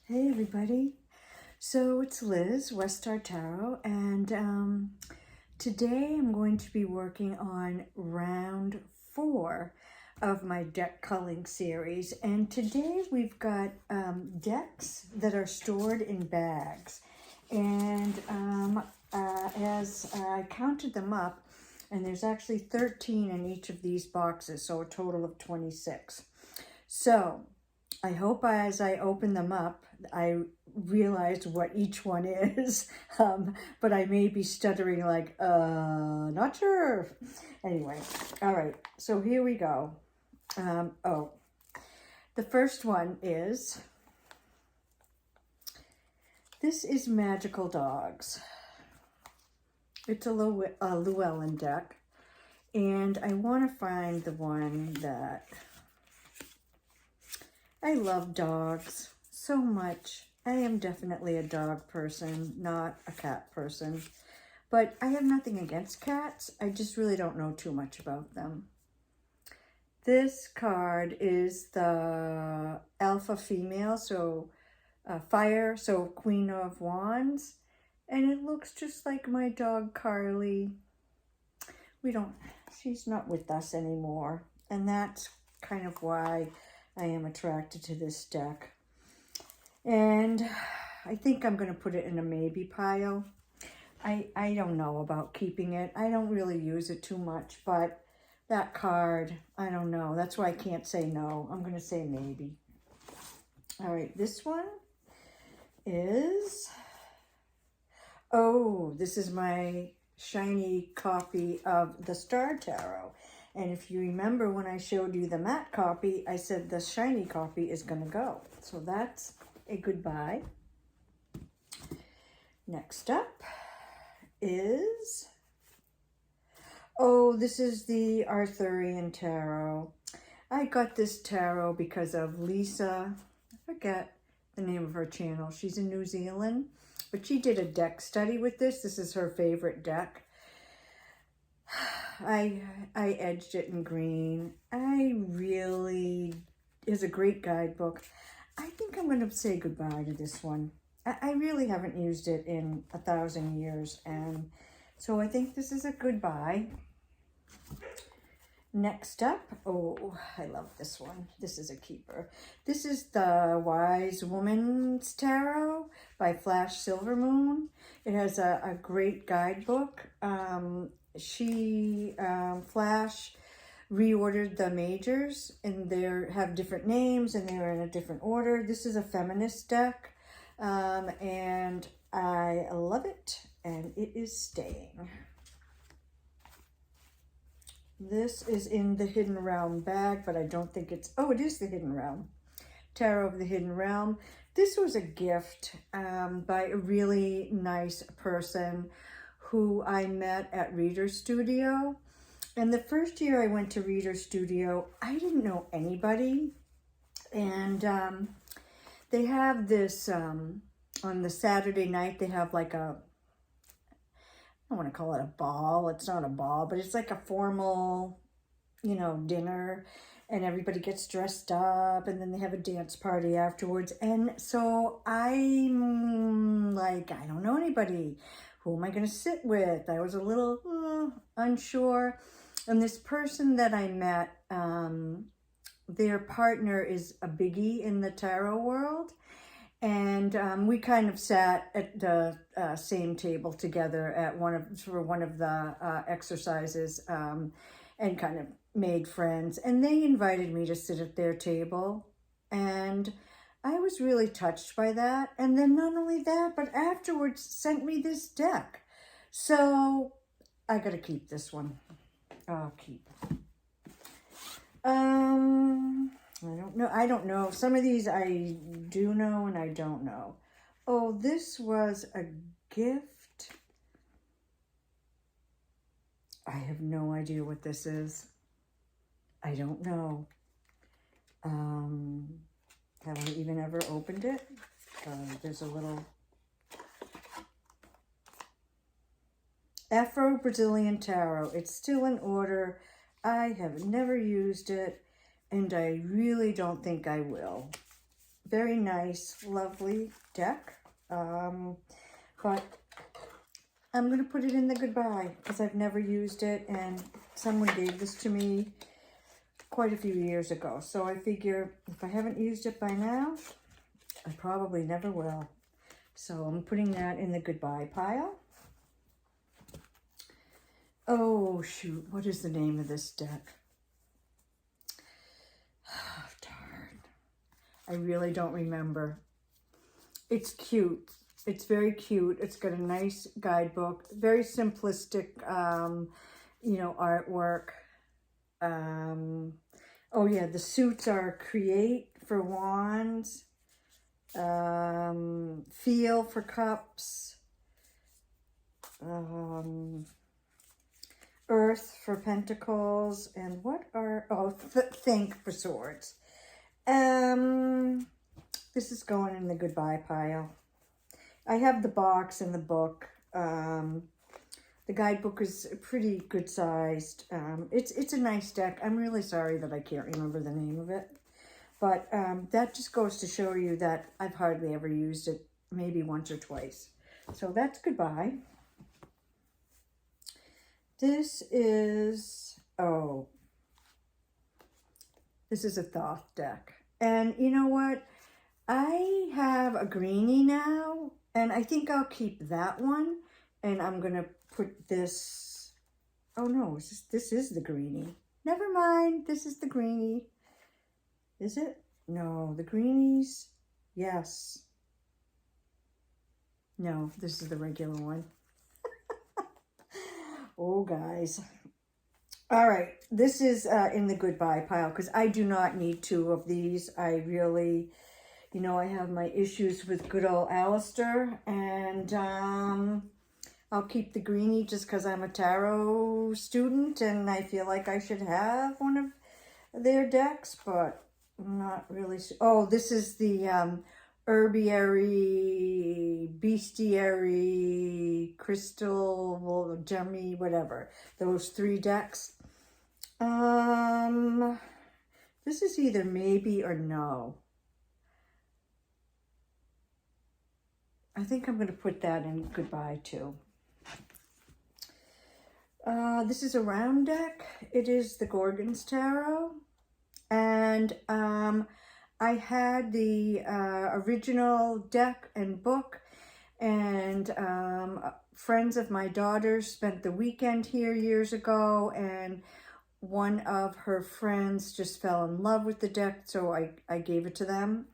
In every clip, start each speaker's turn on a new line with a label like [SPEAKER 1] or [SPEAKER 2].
[SPEAKER 1] Hey everybody, so it's Liz, West Star Tarot, and today I'm going to be working on round 4 of my deck culling series. And today we've got decks that are stored in bags, and as I counted them up, and there's actually 13 in each of these boxes, so a total of 26. So I hope as I open them up, I realized what each one is, but I may be stuttering like, not sure. Anyway, all right, so here we go. The first one is, this is Magical Dogs. It's a Llewellyn deck, and I want to find the one that, I love dogs so much. I am definitely a dog person, not a cat person. But I have nothing against cats. I just really don't know too much about them. This card is the alpha female, so fire, so Queen of Wands. And it looks just like my dog Carly. She's not with us anymore. And that's kind of why I am attracted to this deck. And I think I'm going to put it in a maybe pile. I don't know about keeping it. I don't really use it too much, but that card, I don't know. That's why I can't say no. I'm going to say maybe. All right, this one is, this is my shiny copy of the Star Tarot. And if you remember when I showed you the matte copy, I said the shiny copy is going to go. So that's a goodbye. Next up is, this is the Arthurian Tarot. I got this tarot because of Lisa. I forget the name of her channel. She's in New Zealand, but she did a deck study with this. This is her favorite deck. I edged it in green. It's a great guidebook. I think I'm going to say goodbye to this one. I really haven't used it in 1,000 years, and so I think this is a goodbye. Next up, I love this one. This is a keeper. This is the Wise Woman's Tarot by Flash Silvermoon. It has a great guidebook. Flash reordered the majors, and they have different names, and they're in a different order. This is a feminist deck, and I love it, and it is staying. This is in the Hidden Realm bag, but I don't think it is the Hidden Realm. Tarot of the Hidden Realm. This was a gift by a really nice person who I met at Reader Studio. And the first year I went to Reader Studio, I didn't know anybody. And they have this, on the Saturday night, they have like I don't want to call it a ball. It's not a ball, but it's like a formal, dinner. And everybody gets dressed up, and then they have a dance party afterwards. And so I'm like, I don't know anybody. Who am I going to sit with? I was a little unsure. And this person that I met, their partner is a biggie in the tarot world. And we kind of sat at the same table together at one of the exercises, and kind of made friends. And they invited me to sit at their table, and I was really touched by that. And then not only that, but afterwards sent me this deck. So I got to keep this one. I'll keep. I don't know. Some of these I do know and I don't know. This was a gift. I have no idea what this is. I don't know. Have I even ever opened it? There's a little Afro-Brazilian Tarot. It's still in order. I have never used it, and I really don't think I will. Very nice, lovely deck. But I'm going to put it in the goodbye because I've never used it, and someone gave this to me quite a few years ago. So I figure if I haven't used it by now, I probably never will. So I'm putting that in the goodbye pile. Oh, shoot. What is the name of this deck? Oh, darn. I really don't remember. It's cute. It's very cute. It's got a nice guidebook. Very simplistic, you know, artwork. Oh, yeah. The suits are create for wands. Feel for cups. Earth for pentacles, and what are, oh, think for swords. This is going in the goodbye pile. I have the box and the book. The guidebook is pretty good sized. It's a nice deck. I'm really sorry that I can't remember the name of it, but that just goes to show you that I've hardly ever used it, maybe once or twice. So that's goodbye. This is, oh, this is a Thoth deck. And you know what? I have a greenie now, and I think I'll keep that one. And I'm going to put this, oh no, this is the greenie. Never mind, this is the greenie. Is it? No, the greenies, yes. No, this is the regular one. Oh, guys. All right. This is in the goodbye pile because I do not need two of these. I really, you know, I have my issues with good old Alistair. And I'll keep the greenie just because I'm a tarot student and I feel like I should have one of their decks. But I'm not really. Oh, this is the herbiary, bestiary, crystal, gemmy, whatever. Those 3 decks. This is either maybe or no. I think I'm going to put that in goodbye too. This is a round deck. It is the Gorgon's Tarot. And I had the original deck and book, and friends of my daughter's spent the weekend here years ago, and one of her friends just fell in love with the deck, so I gave it to them.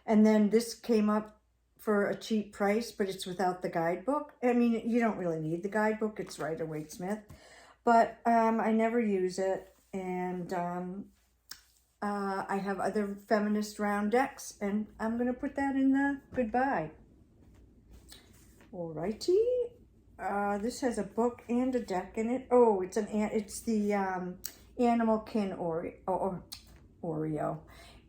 [SPEAKER 1] And then this came up for a cheap price, but it's without the guidebook. I mean, you don't really need the guidebook. It's Rider-Waite-Smith. But I never use it, and I have other feminist round decks, and I'm going to put that in the goodbye. Alrighty. This has a book and a deck in it. Oh, it's the Animal Kin Oreo.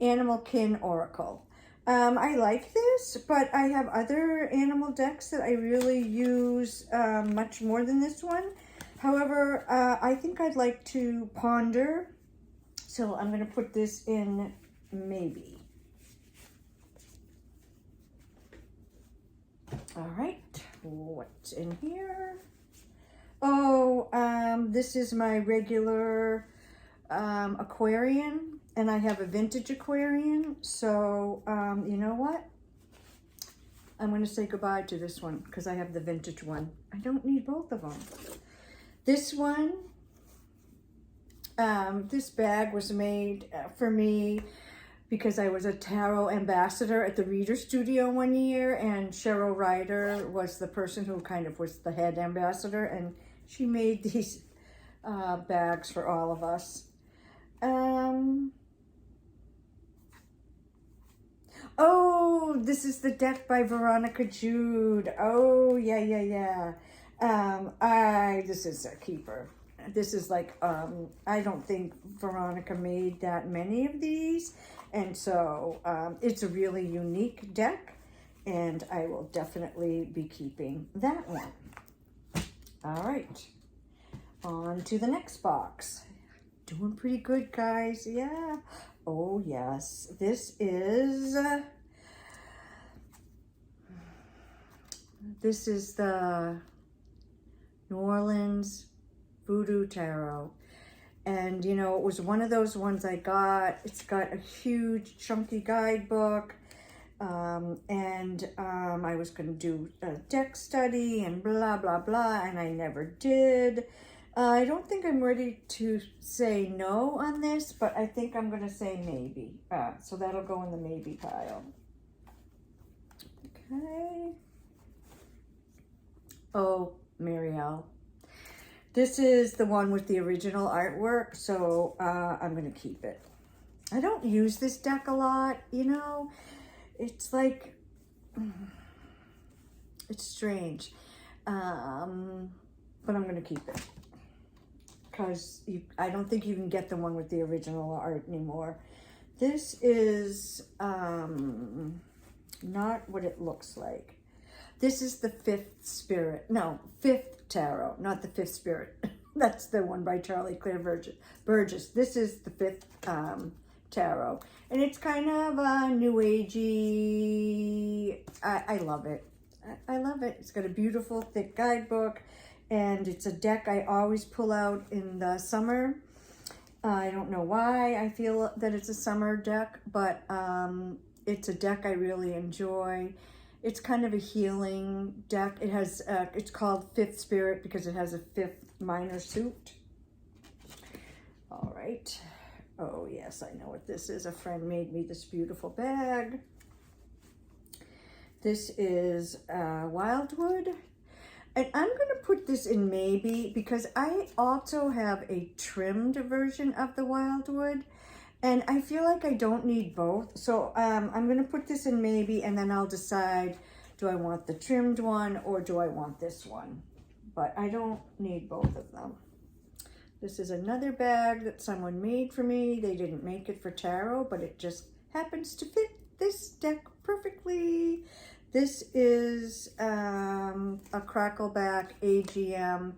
[SPEAKER 1] Animal Kin Oracle. I like this, but I have other animal decks that I really use much more than this one. However, I think I'd like to ponder. So I'm going to put this in maybe. All right, what's in here? Oh, this is my regular aquarium, and I have a vintage aquarium. So, you know what? I'm going to say goodbye to this one because I have the vintage one. I don't need both of them. This one, this bag was made for me because I was a tarot ambassador at the Reader Studio one year, and Cheryl Ryder was the person who kind of was the head ambassador, and she made these bags for all of us. Oh, this is the deck by Veronica Jude. Oh, yeah. This is a keeper. This is like, I don't think Veronica made that many of these. And so it's a really unique deck, and I will definitely be keeping that one. All right, on to the next box. Doing pretty good, guys. Yeah. Oh, yes. This is This is the New Orleans Voodoo Tarot. And, you know, it was one of those ones I got. It's got a huge chunky guidebook. I was going to do a deck study and blah, blah, blah, and I never did. I don't think I'm ready to say no on this, but I think I'm going to say maybe. So that'll go in the maybe pile. Okay. Oh, Marielle. This is the one with the original artwork, so I'm going to keep it. I don't use this deck a lot, you know. It's like, it's strange. But I'm going to keep it. Because I don't think you can get the one with the original art anymore. This is not what it looks like. This is the fifth tarot, not the fifth spirit. That's the one by Charlie Claire Burgess. This is the fifth tarot. And it's kind of a new agey. I love it. I love it. It's got a beautiful thick guidebook. And it's a deck I always pull out in the summer. I don't know why I feel that it's a summer deck, but it's a deck I really enjoy. It's kind of a healing deck. It has, it's called Fifth Spirit because it has a fifth minor suit. All right. Oh yes, I know what this is. A friend made me this beautiful bag. This is Wildwood. And I'm going to put this in maybe because I also have a trimmed version of the Wildwood. And I feel like I don't need both. So I'm going to put this in maybe, and then I'll decide, do I want the trimmed one or do I want this one? But I don't need both of them. This is another bag that someone made for me. They didn't make it for tarot, but it just happens to fit this deck perfectly. This is a Crackleback AGM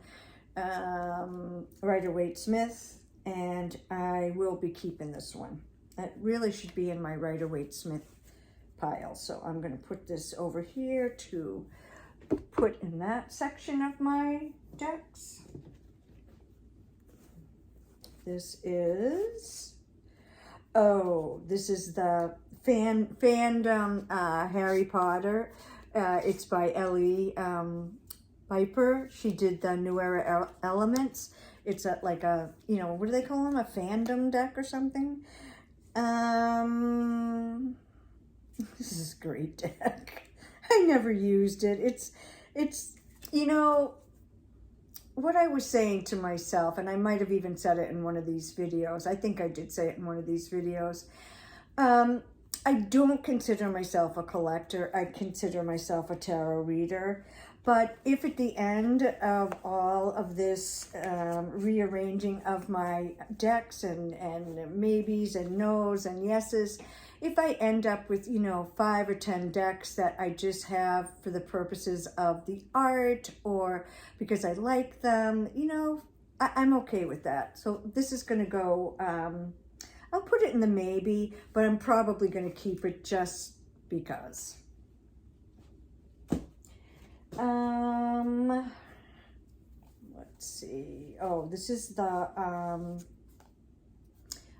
[SPEAKER 1] Rider-Waite-Smith. And I will be keeping this one. It really should be in my Rider-Waite-Smith pile. So I'm going to put this over here to put in that section of my decks. This is, this is the fandom Harry Potter. It's by Ellie Piper. She did the New Era Elements. It's like a, you know, what do they call them? A fandom deck or something? This is a great deck. I never used it. It's, you know, what I was saying to myself, and I might have even said it in one of these videos. I think I did say it in one of these videos. I don't consider myself a collector. I consider myself a tarot reader. But if at the end of all of this rearranging of my decks and maybes and no's and yeses, if I end up with, you know, 5 or 10 decks that I just have for the purposes of the art or because I like them, you know, I'm okay with that. So this is going to go, I'll put it in the maybe, but I'm probably going to keep it just because. Let's see. Oh, this is the, I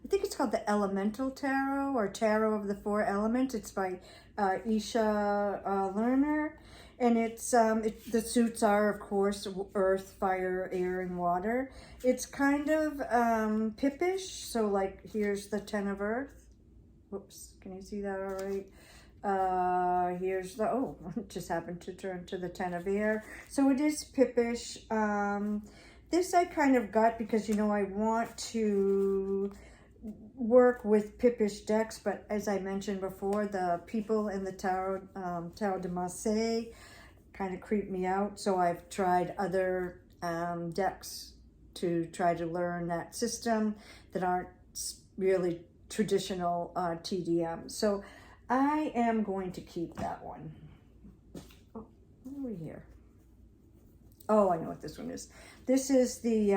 [SPEAKER 1] think it's called the Elemental Tarot or Tarot of the Four Elements. It's by Isha Lerner. And it's, the suits are, of course, earth, fire, air, and water. It's kind of pippish. So, like, here's the 10 of Earth. Whoops, can you see that all right? Here's the, oh, it just happened to turn to the 10 of Air. So it is pippish. This I kind of got because, you know, I want to work with pippish decks, but as I mentioned before, the people in the Tarot de Marseille kind of creep me out. So I've tried other decks to try to learn that system that aren't really traditional TDM. So I am going to keep that one. Oh, what are we here? Oh, I know what this one is. This is the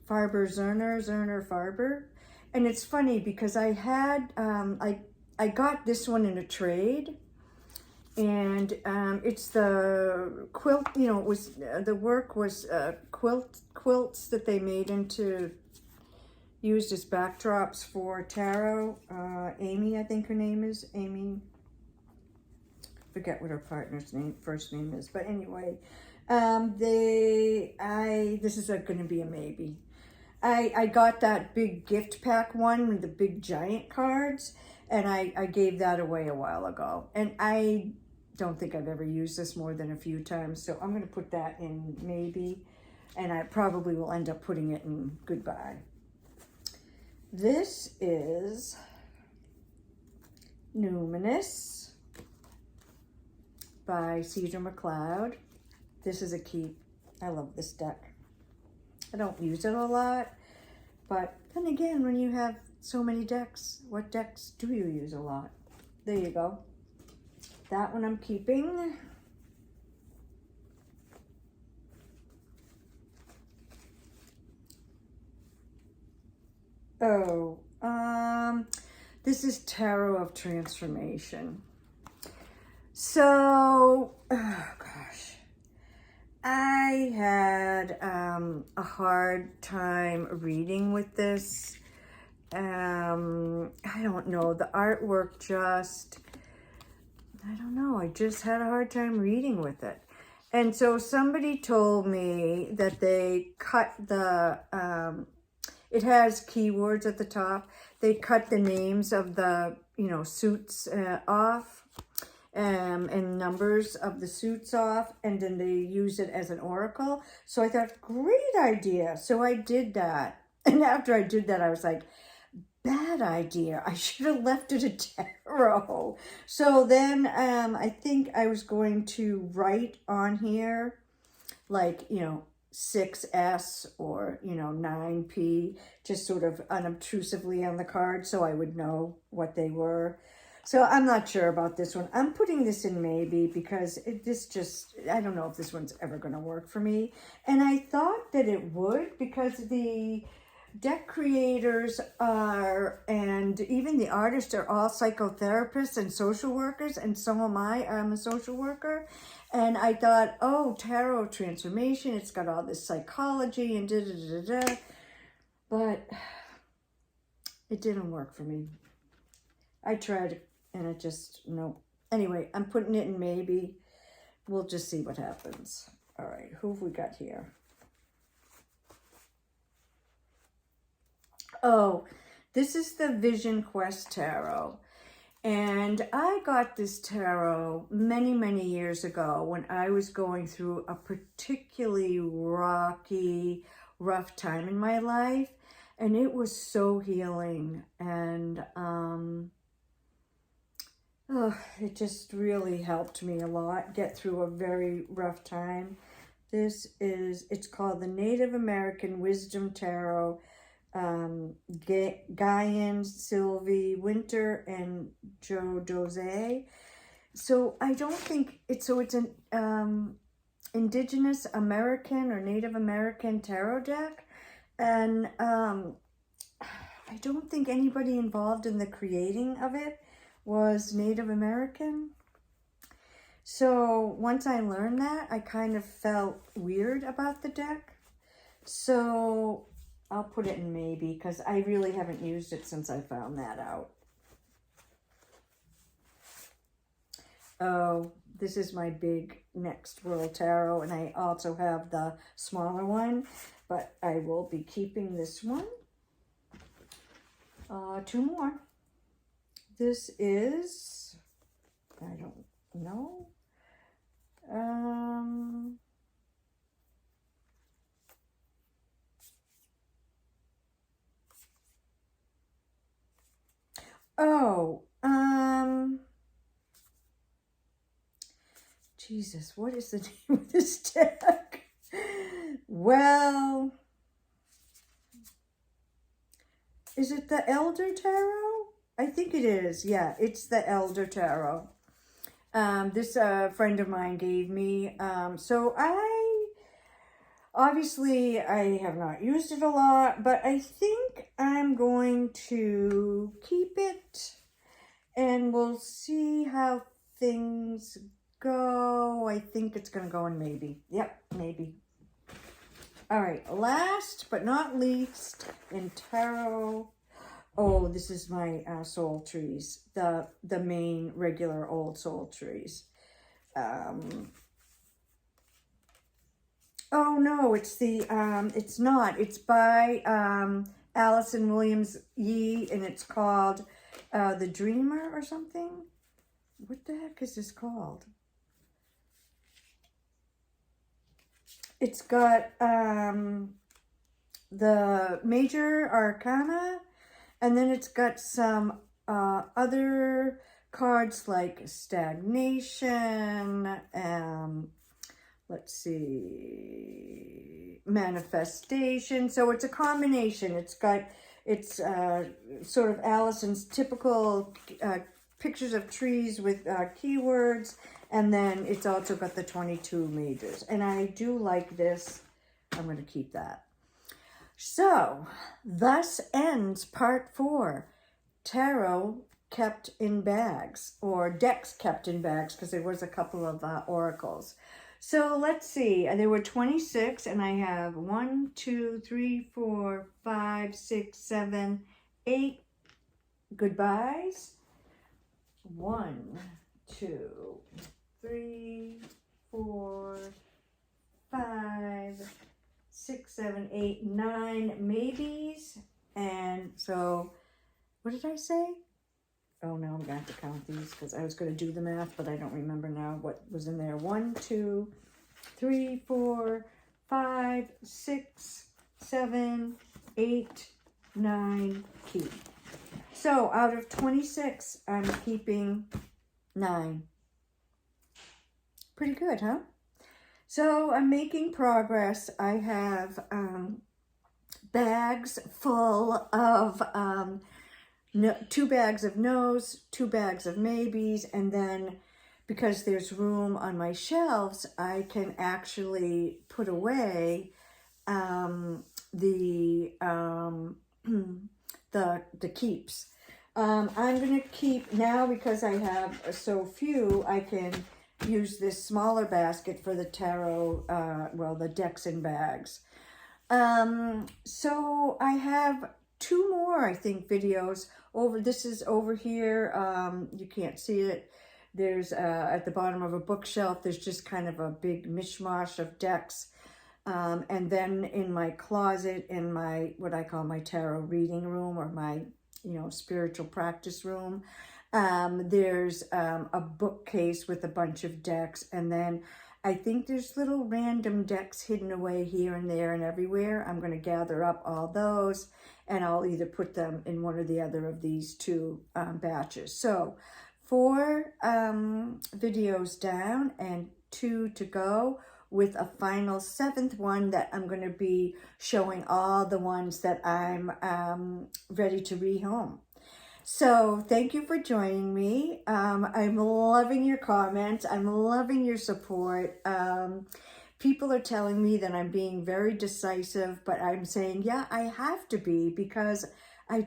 [SPEAKER 1] Farber Zerner Farber. And it's funny because I had, I got this one in a trade. And it's the quilt, you know, it was, the work was quilts that they made into, used as backdrops for tarot. Amy, I think her name is, Amy, forget what her partner's name, first name is, but anyway, this is going to be a maybe. I got that big gift pack one with the big giant cards, and I gave that away a while ago. And I don't think I've ever used this more than a few times, so I'm going to put that in maybe, and I probably will end up putting it in goodbye. This is Numinous by Cedar McLeod. This is a keep. I love this deck. I don't use it a lot, but then again, when you have so many decks, what decks do you use a lot? There you go. That one I'm keeping. Oh, this is Tarot of Transformation. So, oh gosh, I had a hard time reading with this. I don't know, the artwork just, I don't know, I just had a hard time reading with it. And so somebody told me that they cut the, it has keywords at the top. They cut the names of the, you know, suits off, and numbers of the suits off, and then they use it as an oracle. So I thought, great idea. So I did that. And after I did that, I was like, bad idea. I should have left it a tarot. So then I think I was going to write on here, like, you know, 6S or, you know, 9P, just sort of unobtrusively on the card so I would know what they were. So I'm not sure about this one. I'm putting this in maybe because this just, I don't know if this one's ever going to work for me. And I thought that it would, because the deck creators are, and even the artists are all psychotherapists and social workers, and so am I. I'm a social worker. And I thought, oh, Tarot Transformation, it's got all this psychology and da-da-da-da-da. But it didn't work for me. I tried and it just, no. Anyway, I'm putting it in maybe. We'll just see what happens. All right, who have we got here? Oh, this is the Vision Quest Tarot. And I got this tarot many, many years ago when I was going through a particularly rocky, rough time in my life. And it was so healing. And it just really helped me a lot get through a very rough time. This is, it's called the Native American Wisdom Tarot. Guyan, Sylvie Winter, and Joe Doze. So I don't think it's, so it's an Indigenous American or Native American tarot deck. And I don't think anybody involved in the creating of it was Native American. So once I learned that, I kind of felt weird about the deck. So I'll put it in maybe, because I really haven't used it since I found that out. Oh, this is my big Next World Tarot, and I also have the smaller one, but I will be keeping this one. Two more. This is, I don't know. Oh, Jesus, what is the name of this deck? Well, is it the Elder Tarot? I think it is. Yeah, it's the Elder Tarot. This friend of mine gave me. So obviously I have not used it a lot, but I think I'm going to keep it, and we'll see how things go. I think it's going to go in maybe. Yep, maybe. All right, last but not least in tarot. Oh, this is my soul trees, the main regular old soul trees. Oh no, it's the it's not. It's by Allison Williams Yee, and it's called The Dreamer or something. What the heck is this called? It's got the major arcana, and then it's got some other cards like stagnation, let's see, manifestation. So it's a combination. It's sort of Allison's typical pictures of trees with keywords, and then it's also got the 22 majors. And I do like this. I'm going to keep that. So, thus ends part 4, Tarot Kept in Bags, or Decks Kept in Bags, because there was a couple of oracles. So, let's see. There were 26, and I have 1, 2, 3, 4, 5, 6, 7, 8 goodbyes. 1, 2, 3, 4, 5, 6, 7, 8, 9 maybes. And so, what did I say? Oh no, I'm gonna have to count these because I was gonna do the math, but I don't remember now what was in there. 1, 2, 3, 4, 5, 6, 7, 8, 9 key. So out of 26, I'm keeping 9. Pretty good, huh? So I'm making progress. I have bags full of 2 bags of no's, 2 bags of maybes, and then because there's room on my shelves, I can actually put away the keeps. I'm going to keep now, because I have so few, I can use this smaller basket for the tarot, the decks and bags. So I have 2 more, I think, videos over. This is over here. You can't see it. There's at the bottom of a bookshelf, there's just kind of a big mishmash of decks. And then in my closet, in my, what I call my tarot reading room, or my, spiritual practice room, there's a bookcase with a bunch of decks. And then I think there's little random decks hidden away here and there and everywhere. I'm going to gather up all those, and I'll either put them in one or the other of these 2 batches. So 4 videos down and 2 to go, with a final 7th one that I'm going to be showing all the ones that I'm ready to rehome. So thank you for joining me. I'm loving your comments. I'm loving your support. People are telling me that I'm being very decisive, but I'm saying, yeah, I have to be, because I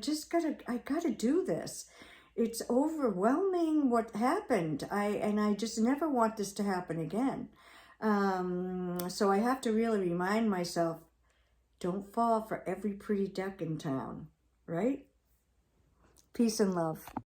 [SPEAKER 1] gotta do this. It's overwhelming what happened. I just never want this to happen again. So I have to really remind myself, don't fall for every pretty deck in town, right? Peace and love.